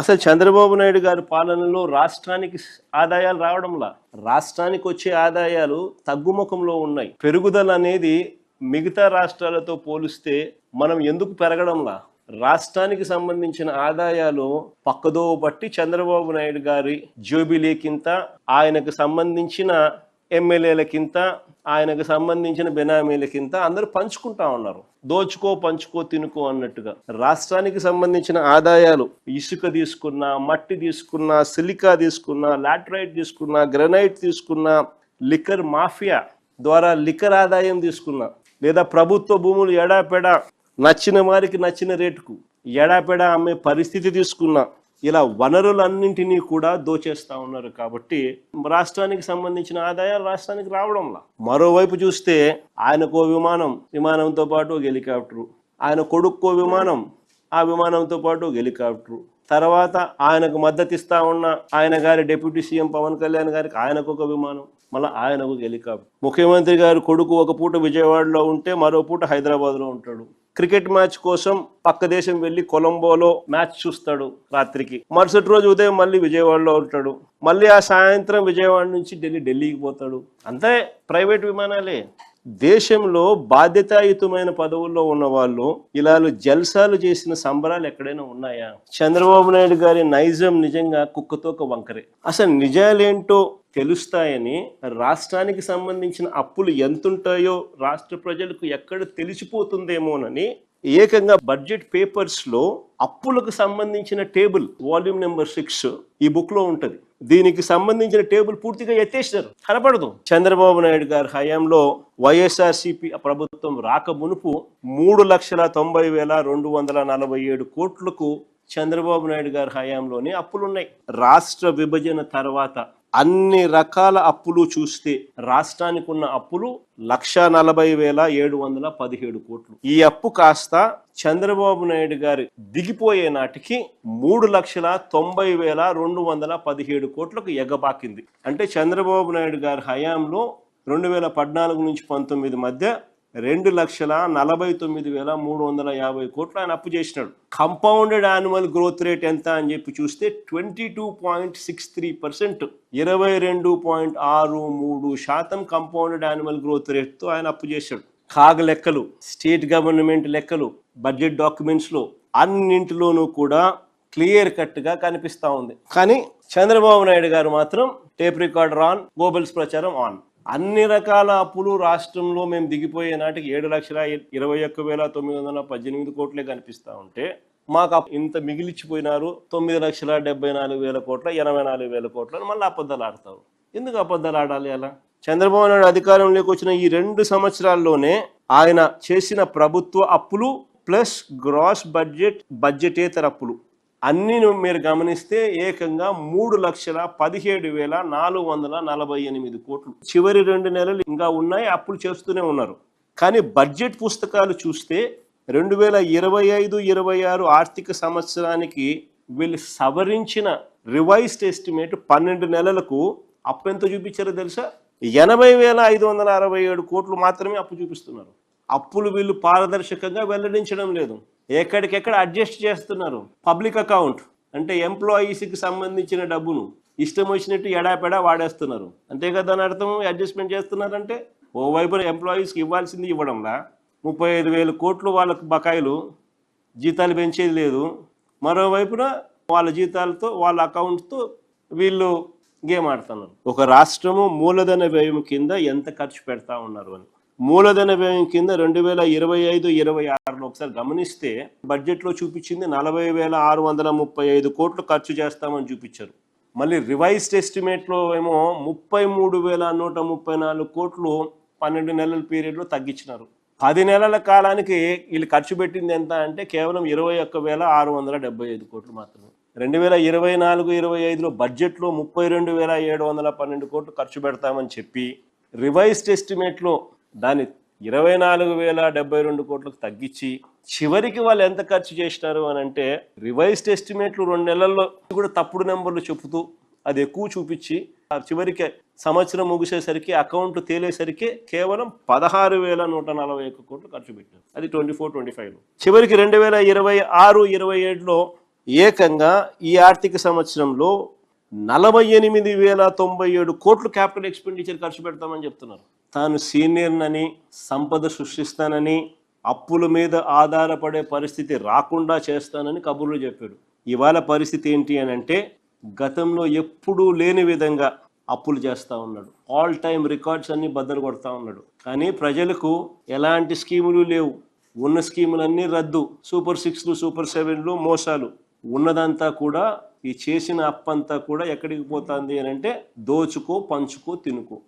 అసలు చంద్రబాబు నాయుడు గారి పాలనలో రాష్ట్రానికి ఆదాయాలు రావడంలా, రాష్ట్రానికి వచ్చే ఆదాయాలు తగ్గుముఖంలో ఉన్నాయి. పెరుగుదల అనేది మిగతా రాష్ట్రాలతో పోలిస్తే మనం ఎందుకు పెరగడంలా? రాష్ట్రానికి సంబంధించిన ఆదాయాలు పక్కదో బట్టి చంద్రబాబు నాయుడు గారి జోబిలీకింత, ఆయనకు సంబంధించిన ఎమ్మెల్యేలకింత, ఆయనకు సంబంధించిన బెనామీలకింత అందరూ పంచుకుంటా ఉన్నారు. దోచుకో పంచుకో తినుకో అన్నట్టుగా. రాష్ట్రానికి సంబంధించిన ఆదాయాలు ఇసుక తీసుకున్నా, మట్టి తీసుకున్నా, సిలికా తీసుకున్నా, లాటరైట్ తీసుకున్నా, గ్రనైట్ తీసుకున్నా, లిక్కర్ మాఫియా ద్వారా లిక్కర్ ఆదాయం తీసుకున్నా, లేదా ప్రభుత్వ భూములు ఎడాపెడా నచ్చిన వారికి నచ్చిన రేటుకు ఎడాపెడా అమ్మే పరిస్థితి తీసుకున్నా, ఇలా వనరులన్నింటినీ కూడా దోచేస్తా ఉన్నారు. కాబట్టి రాష్ట్రానికి సంబంధించిన ఆదాయాలు రాష్ట్రానికి రావడంలా. మరోవైపు చూస్తే ఆయనకో విమానంతో పాటు ఒక హెలికాప్టరు, ఆయన కొడుక్కో విమానం, ఆ విమానంతో పాటు ఒక హెలికాప్టరు, తర్వాత ఆయనకు మద్దతు ఇస్తా ఉన్న ఆయన గారి డిప్యూటీ సీఎం పవన్ కళ్యాణ్ గారికి ఆయనకు ఒక విమానం, మళ్ళీ ఆయనకు ఒక హెలికాప్టర్. ముఖ్యమంత్రి గారి కొడుకు ఒక పూట విజయవాడలో ఉంటే మరో పూట హైదరాబాద్లో ఉంటాడు. క్రికెట్ మ్యాచ్ కోసం పక్క దేశం వెళ్ళి కొలంబోలో మ్యాచ్ చూస్తాడు రాత్రికి. మరుసటి రోజు ఉదయం మళ్ళీ విజయవాడలో ఉంటాడు. మళ్ళీ ఆ సాయంత్రం విజయవాడ నుంచి ఢిల్లీకి పోతాడు. అంతే ప్రైవేట్ విమానాలే. దేశంలో బాధ్యతాయుతమైన పదవుల్లో ఉన్న వాళ్ళు ఇలా జల్సాలు చేసిన సంబరాలు ఎక్కడైనా ఉన్నాయా? చంద్రబాబు నాయుడు గారి నైజం నిజంగా కుక్కతోక వంకరే. అసలు నిజాలేంటో తెలుస్తాయని, రాష్ట్రానికి సంబంధించిన అప్పులు ఎంతుంటాయో రాష్ట్ర ప్రజలకు ఎక్కడ తెలిసిపోతుందేమోనని ఏకంగా బడ్జెట్ పేపర్స్ లో అప్పులకు సంబంధించిన టేబుల్ వాల్యూమ్ నెంబర్ 6 ఈ బుక్ లో ఉంటది. దీనికి సంబంధించిన టేబుల్ పూర్తిగా ఎత్తేసినారు, కనపడదు. చంద్రబాబు నాయుడు గారి హయాంలో వైఎస్ఆర్సీపీ ప్రభుత్వం రాక మునుపు 3,90,247 కోట్లకు చంద్రబాబు నాయుడు గారి హయాంలోనే అప్పులున్నాయి. రాష్ట్ర విభజన తర్వాత అన్ని రకాల అప్పులు చూస్తే రాష్ట్రానికి ఉన్న అప్పులు 1,40,717 కోట్లు. ఈ అప్పు కాస్త చంద్రబాబు నాయుడు గారి దిగిపోయే నాటికి 3,90,217 కోట్లకు ఎగబాకింది. అంటే చంద్రబాబు నాయుడు గారి హయాంలో 2014 నుంచి 19 మధ్య 2,49,350 కోట్లు ఆయన అప్పు చేసినాడు. కంపౌండెడ్ యాన్యువల్ గ్రోత్ రేట్ ఎంత అని చెప్పి చూస్తే 22.63%, 22.63% కంపౌండెడ్ యాన్యువల్ గ్రోత్ రేట్తో ఆయన అప్పు చేశాడు. కాగ లెక్కలు, స్టేట్ గవర్నమెంట్ లెక్కలు, బడ్జెట్ డాక్యుమెంట్స్ లో అన్నింటిలోనూ కూడా క్లియర్ కట్ గా కనిపిస్తా ఉంది. కానీ చంద్రబాబు నాయుడు గారు మాత్రం టేప్ రికార్డర్ ఆన్, గోబెల్స్ ప్రచారం ఆన్. అన్ని రకాల అప్పులు రాష్ట్రంలో మేము దిగిపోయే నాటికి 7,21,918 కోట్లే కనిపిస్తూ ఉంటే మాకు ఇంత మిగిలిచ్చిపోయినారు 9,74,000 కోట్ల, 84,000 కోట్లని మళ్ళీ అబద్ధాలు ఆడతారు. ఎందుకు అబద్ధాలు ఆడాలి అలా? చంద్రబాబు నాయుడు అధికారంలోకి వచ్చిన ఈ 2 సంవత్సరాల్లోనే ఆయన చేసిన ప్రభుత్వ అప్పులు ప్లస్ గ్రాస్ బడ్జెటేతర అప్పులు అన్ని మీరు గమనిస్తే ఏకంగా 3,17,448 కోట్లు. చివరి 2 నెలలు ఇంకా ఉన్నాయి, అప్పులు చేస్తూనే ఉన్నారు. కానీ బడ్జెట్ పుస్తకాలు చూస్తే 2025-26 ఆర్థిక సంవత్సరానికి వీళ్ళు సవరించిన రివైజ్డ్ ఎస్టిమేట్ 12 నెలలకు అప్పు ఎంత చూపించారో తెలుసా? 80,567 కోట్లు మాత్రమే అప్పు చూపిస్తున్నారు. అప్పులు వీళ్ళు పారదర్శకంగా వెల్లడించడం లేదు, ఎక్కడికెక్కడ అడ్జస్ట్ చేస్తున్నారు. పబ్లిక్ అకౌంట్ అంటే ఎంప్లాయీస్కి సంబంధించిన డబ్బును ఇష్టం వచ్చినట్టు ఎడాపెడా వాడేస్తున్నారు. అంతే కదా అని అర్థం. అడ్జస్ట్మెంట్ చేస్తున్నారంటే ఓవైపున ఎంప్లాయీస్కి ఇవ్వాల్సింది ఇవ్వడంలా, 35,000 కోట్లు వాళ్ళకు బకాయిలు, జీతాలు పెంచేది లేదు. మరోవైపున వాళ్ళ జీతాలతో వాళ్ళ అకౌంట్తో వీళ్ళు గేమ్ ఆడుతున్నారు. ఒక రాష్ట్రము మూలధన వ్యయం కింద ఎంత ఖర్చు పెడతా ఉన్నారు అని. మూలధన వ్యయం కింద 2025-26లో ఒకసారి గమనిస్తే బడ్జెట్లో చూపించింది 40,635 కోట్లు ఖర్చు చేస్తామని చూపించారు. మళ్ళీ రివైజ్డ్ ఎస్టిమేట్లో ఏమో 33,134 కోట్లు 12 నెలల పీరియడ్లో తగ్గించినారు. 10 నెలల కాలానికి వీళ్ళు ఖర్చు పెట్టింది ఎంత అంటే కేవలం 21,675 కోట్లు మాత్రమే. 2024-25లో బడ్జెట్లో 32,712 కోట్లు ఖర్చు పెడతామని చెప్పి రివైజ్డ్ ఎస్టిమేట్లో దాన్ని 24,072 కోట్లకు తగ్గించి చివరికి వాళ్ళు ఎంత ఖర్చు చేసినారు అని అంటే రివైజ్డ్ ఎస్టిమేట్లు 2 నెలల్లో కూడా తప్పుడు నెంబర్లు చెబుతూ అది ఎక్కువ చూపించి చివరికి సంవత్సరం ముగిసేసరికి అకౌంట్ తేలేసరికి కేవలం 16,141 కోట్లు ఖర్చు పెట్టారు. అది 24-25లో. చివరికి 2026-27లో ఏకంగా ఈ ఆర్థిక సంవత్సరంలో 48,097 కోట్లు క్యాపిటల్ ఎక్స్పెండిచర్ ఖర్చు పెడతామని చెప్తున్నారు. తాను సీనియర్నని, సంపద సృష్టిస్తానని, అప్పుల మీద ఆధారపడే పరిస్థితి రాకుండా చేస్తానని కబుర్లు చెప్పాడు. ఇవాళ పరిస్థితి ఏంటి అని అంటే గతంలో ఎప్పుడూ లేని విధంగా అప్పులు చేస్తూ ఉన్నాడు. ఆల్ టైమ్ రికార్డ్స్ అన్ని బద్దలు కొడతా ఉన్నాడు. కానీ ప్రజలకు ఎలాంటి స్కీములు లేవు. ఉన్న స్కీములన్నీ రద్దు. సూపర్ 6లు, సూపర్ 7లు, మోసాలు. ఉన్నదంతా కూడా ఈ చేసిన అప్పంతా కూడా ఎక్కడికి పోతుంది అని అంటే దోచుకో, పంచుకో, తినుకో.